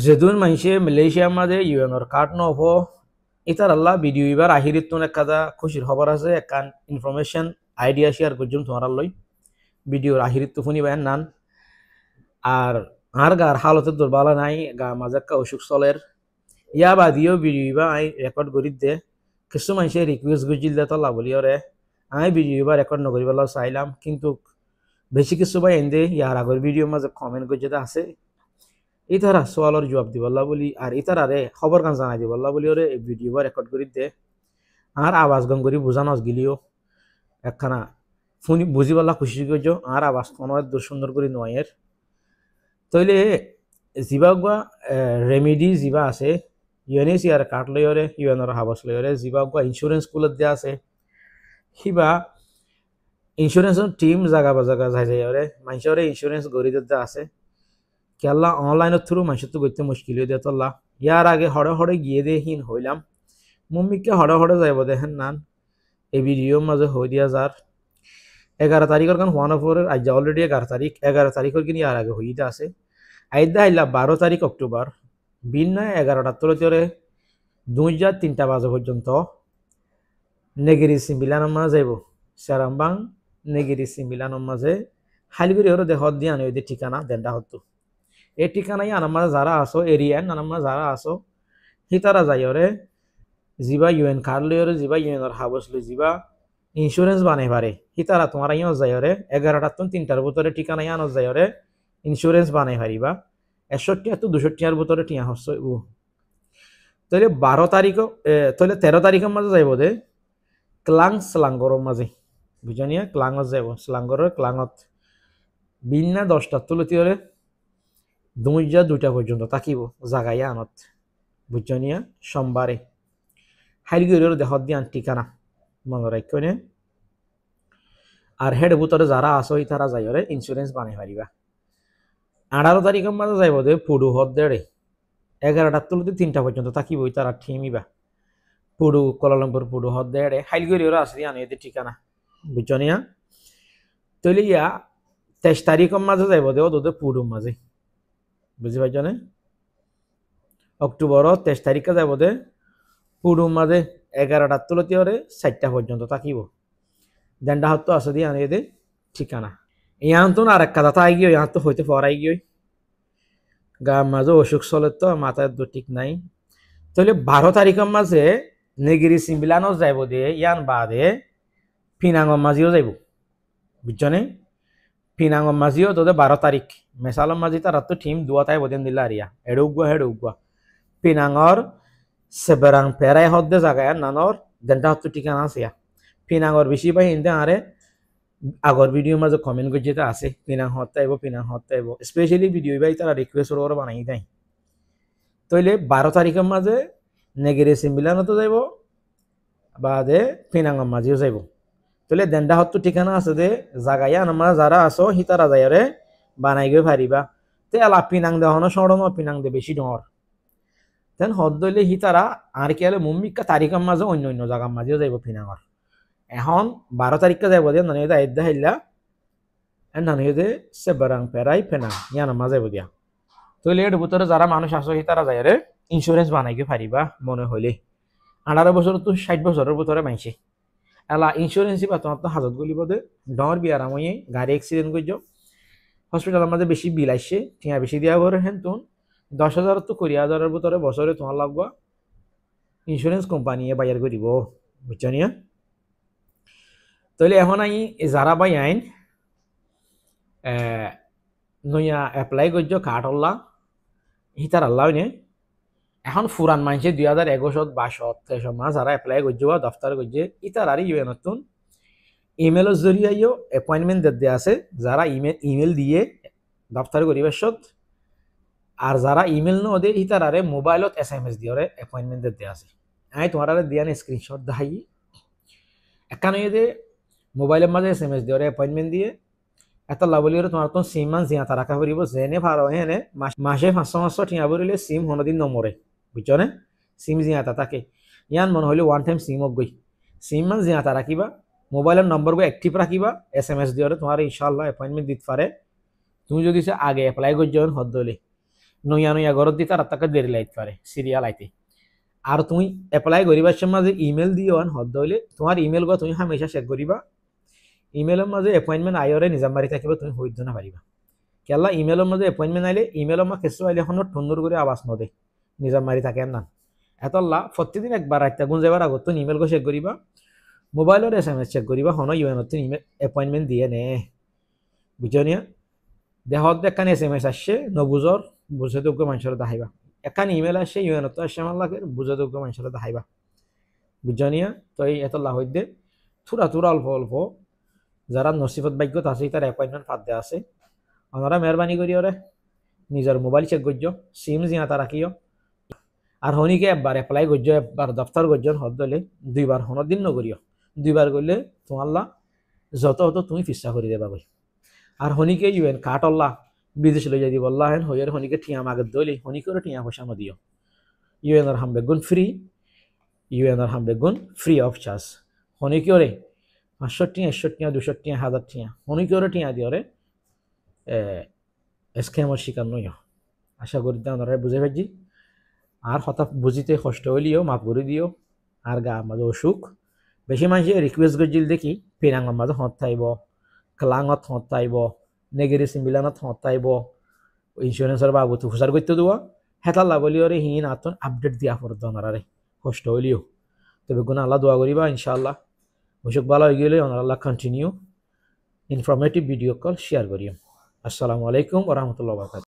যেদুন মানুষে মালয়েশিয়ার মাঝে ইউএনর কার্ড নব ইতার আল্লাহ ভিডিও এবার আহিরিত একটা খুশির খবর আছে একখান ইনফরমেশন আইডিয়া শেয়ার করছুন তোমার লই ভিডিওর আহিরিত তো শুনিবেন নান আর আর গার হালতের দুর্বলা নাই গা মাঝে একটা অসুখ চলের ইয়া বাদিও ভিডিও এবার আই রেকর্ড করি দে কিছু মানুষে রিকুয়েস্ট করছিল দে তল্লা বলি ওরে আমি ভিডিও এবার রেকর্ড নকরি পেলাম চাইলাম কিন্তু বেশি কিছু ভাই এনে ইয়ার আগের ভিডিওর মাঝে কমেন্ট করছে আছে ইতারা সোয়ালর জবাব দিবল্লা বলি আর ইতারারে খবর গান জানাই দিবল্লা বলি ওরে ভিডিও বা রেকর্ড করি দে আর আওয়াজ গান করি বুঝানো গিলিও একখানা শুনি বুঝি পাল্লা খুশি করছ আর আওয়াজ কোনো দূর সুন্দর করে নয়ের তইলে যিবা গুয়া রেমেডি যিবা আছে ইউএনএসিআর কার্ড লয়রে ইউএনর হাবস লয়রে যিবা গুয়া ইন্স্যুরেন্স কুলত দিয়া আছে সিবা ইন্স্যুরেন্সর টিম জাগা বা জাগা যাই যাইরে মানুষরে ইন্স্যুরেন্স গড়ি দিতে আছে কেলা অনলাইনের থ্রু মানুষের তো করতে মুশকিল হয়ে দিয়ে তোলা ইয়ার আগে হড়ে হড়ে গিয়ে দিয়ে হীন হইলাম মম্মিকে হড়ে হড়ে যাইব দেখেন নান এই ভিডিওর মাঝে হয়ে দিয়া যার 11 তারিখের কারণ ওয়ান অফ আজ অলরেডি 11 তারিখের কিনে আর আগে হইতে আছে আইদা আইলা 12 তারিখ অক্টোবর বিনা 11টার তোলে 2003 বাজে পর্যন্ত নেগেরি সিম্বিলানোর মাঝে যাইব সেরামবাং নেগেরি সিম্বিলানোর মাঝে হাইলগুড়ি হরে দেহত দিয়ে আনে ওই ঠিকানা দেনটা হতো এই ঠিকানায় আনামা যারা আসো এরিয়ান আনামা যারা আসো হিতারা যাইরে যিবা ইউএন কার্ড লইরে যিবা ইউএনর হাবস লই যিবা ইন্স্যুরেন্স বানাই পারে হিতারা তোমার আইও যাইরে 11টার তো 3টার ভিতরে ঠিকানায় আনো যাইরে ইন্স্যুরেন্স বানাই পারিবা 61 তো 62 ভিতরে টিয়া হচ্ছে ও তাহলে 12 তারিখ তাহলে 13 তারিখের মাঝে যাইব দে ক্লাং স্লাঙ্গরের মাঝে বুঝানিয়া ক্লাঙত যাইব স্লাঙ্গরের ক্লাঙত বিনা 10টার তুলতি হলে 2টা পর্যন্ত তাকিব জাগাইয়া আনত বুঝনিয়া সোমবারে হাইলগুড়ির দেহত দিয়ে ঠিকানা মনে রাখনে আর হেড ভিতরে যারা আসো তারা যাইরে ইন্স্যুরেন্স বানাই পারিবা 18 তারিখের মাঝে যাইব দে পুডু হদ দেড়ে 11টার তুলতে 3টা পর্যন্ত তাকিব তারা ঠিমিবা পুডু কোলালামপুর পুডু হদ দেড়ে হাইলগুড়ির আসি আনে ঠিকানা বুঝনিয়া তৈলে ইয়া 23 তারিখের মাঝে যাইব দে ওদের পুডু মাঝে বুঝি পাইছ না অক্টোবর 23 তারিখে যাব দে পুরুম মাঝে 11টার তুলতি হরে 4টা পর্যন্ত তাকিব দেনটা হতো আছে দিয়ে আনিয়ে দে ঠিকানা ইয়ান তো আর এক কথা আই গিয়ে ইয়ান তো হইতে পড়াই গিয়ে গা মাঝে অসুখ চলে তো মাথায় তো ঠিক নাই তাহলে 12 তারিখের মাঝে নেগিরি সিম্বিলানো যাইব দে ইয়ান বাদে ফিনাঙ্গম মাঝিও যাইব বুঝছনে ফিনাঙ্গম মাঝিও তোদের 12 তারিখ মেসালম মাঝি তার তো টিম দুয়াতাই বদেন দিলা আরিয়া হেডুগুয়া পিনাঙর সেবেরাং পেরাই হদ্দে জাগায় নানর দেনটা হতো ঠিকানা আছে পিনাঙর বেশি পাই হিন্দে আরে আগর ভিডিও মাঝে কমেন্ট করে যেতে আছে পিনাং হত্যা আইব স্পেশালি ভিডিও বাই তারা রিকোয়েস্ট ওরা বানাই দেয় তইলে 12 তারিখের মাঝে নেগেরে সিম্বিলানো তো যাইব বাদে পিনাঙর মাঝিও যাইব তইলে দেনটা হতো ঠিকানা আছে দে জাগাইয়া আমরা যারা আসো হিতারা যাইরে বানাই গিয়ে পারিবা তে আলা পিনাং দেহনো সড়ন পিনাং দে বেশি ডর তেন হদ দইলে হিতারা আর কি হলে মুম্মিকা তারিখের মাঝে অন্য অন্য জায়গার মাঝেও যাইব ফিনাঙর এখন 12 তারিখে যাইব দিয়ে নানিয়ে আইদা হাইলা নানিয়ে সেবারাং পেরাই ফেনা ইয়ান মাঝে যাইব দিয়া তইলে এর ভিতরে যারা মানুষ আসো হিতারা যায় রে ইন্স্যুরেন্স বানাইকে পারিবা মনে হইলে 18 বছর তো 60 বছরের ভিতরে মাইছে এলা ইন্স্যুরেন্সই বা তোমার তো হাজত গলিব দে ডর বিয়ার আমি গাড়ি অ্যাক্সিডেন্ট করছ হসপিটালের মাঝে বেশি বিল আসছে টিয়া বেশি দিয়া করে হেন তুন 10,000 তো 20,000-এর ভিতরে বছরে তোমার লাগবা ইন্স্যুরেন্স কোম্পানি বাইর করিব বুঝছনিয়া তাহলে এখন আই যারা বাই আইন নইয়া এপ্লাই করছো কার্ডল্লা হিতার আল্লাহ নে এখন ফুরান মানছে 2021-22 মাস যারা এপ্লাই করছো বা দফতর করছে ইতার আর ইউ নতুন ইমেলের জরিয়াইও অ্যাপয়েন্টমেন্ট দিতে আছে যারা ইমেল দিয়ে দফতর করিবার সত আর যারা ইমেল ন দে ইতার আরে মোবাইলত SMS দিয়ে অ্যাপয়েন্টমেন্ট দিতে আছে আমি তোমার দিয়া স্ক্রিনশট দেখাই একান দে মোবাইলের মাঝে SMS দিয়ে অ্যাপয়েন্টমেন্ট দিয়ে এত লাভলি তোমার তো সিম মান জিয়াতা রাখা পারিব যেনে ভালো হেনে মাসে 500 ঠিয়া বলিলে সিম হনদিন নমরে বুঝছো না সিম জিয়াতা তাকে ইয়ান মনে হইলে ওয়ান টাইম সিম গই সিম মান জিয়াতা রাখিবা মোবাইলের নম্বর গো অ্যাক্টিভ রাখিবা SMS দিয়ে তোমার ইনশাআল্লাহ অ্যাপয়েন্টমেন্ট দিতে পারে তুমি যদি আগে অ্যাপ্লাই করছো হদ দলে নইয়া নইয়া ঘরত দি তারা তাকে দেরি লাইতে পারে সিরিয়াল আইতে আর তুমি এপ্লাই করিবার মাঝে ইমেল দিও আন হদ হইলে তোমার ইমেল গো তুমি হামেশা চেক করিবা ইমেলের মাঝে এপয়েন্টমেন্ট আইরে নিজাম বাড়ি থাকিবে তুমি হইত না পারিবা কেলা ইমেলের মাঝে এপয়েন্টমেন্ট আইলে ইমেলের মা কিছু আইলে এখন ঠুন্দুর করে আওয়াজ নদে নিজাম বাড়ি থাকে না এতল্লা প্রতিদিন একবার রাইতা গুণ যাবার আগত তুমি ইমেল গো চেক করিবা মোবাইলের SMS চেক করিবা হন ইউএনত ইমেল এপয়েন্টমেন্ট দিয়ে নে বুঝনিয়া দেহত দেখান SMS আসছে নবুজর বুঝেযোগ্য মানুষের দেখাইবা এখান ইমেল আসছে ইউএনত আসছে আমার লাগে বুঝেযোগ্য মানুষের দেখাইবা বুঝনিয়া তো এই এতল্লা হইতে থোড়া থোড়া অল্প অল্প যারা নসিবত ভাগ্যত আছে তার এপয়েন্টমেন্ট ফাঁদ দেওয়া আছে ওনারা মেহরবানি করি ওরে নিজের মোবাইল চেক করছো সিম জিয়া তা রাখিও আর হনিকে একবার এপ্লাই করছো একবার দফতর করছো হদ দলে দুইবার হনের দিন নকরিও দুইবার করলে তোমাল্লা যত হতো তুমি ফিসা করে দেবা বই আর হনিকে ইউএন কাটল্লা বিদেশ লই যাই বললা হেন হইয়ের হনিকে ঠিয়া মাগত দইলে হনিকেও ঠিয়া পয়সা দিও ইউএনর হাম বেগুন ফ্রি ইউএনর হাম বেগুন ফ্রি অফ চার্জ হনিকেও রে 500 টিয়া 100 টিয়া 200 টিয়া 1000 টিয়া হনিকেও টিয়া দিও রে স্ক্যামর শিকার নইও আশা করি ওনারা বুঝে পাইছি আর হঠাৎ বুঝিতে কষ্ট হইলেও মাফ করে দিও আর গা মাঝে অসুখ বেশি মানুষে রিকোয়েস্ট করছিল দেখি পেরাঙ্গর মাঝে হত থাইব ক্লাঙত হত থাইব নেগেরি সিম্বিলানত হত থাইব ইন্স্যুরেন্সের বাবু তো হুসার করতে দেওয়া হেতাল লাগলিও রে হিন আতন আপডেট দিয়া পড়ত ওনারা কষ্ট হইলেও তবে গুণ আল্লাহ দোয়া করিবা ইনশাআল্লাহ অসুখ ভালো হয়ে গেলে ওনারা continue informative video call share করিও আসসালামু আলাইকুম ওয়া রাহমাতুল্লাহি ওয়া বারাকাতুহু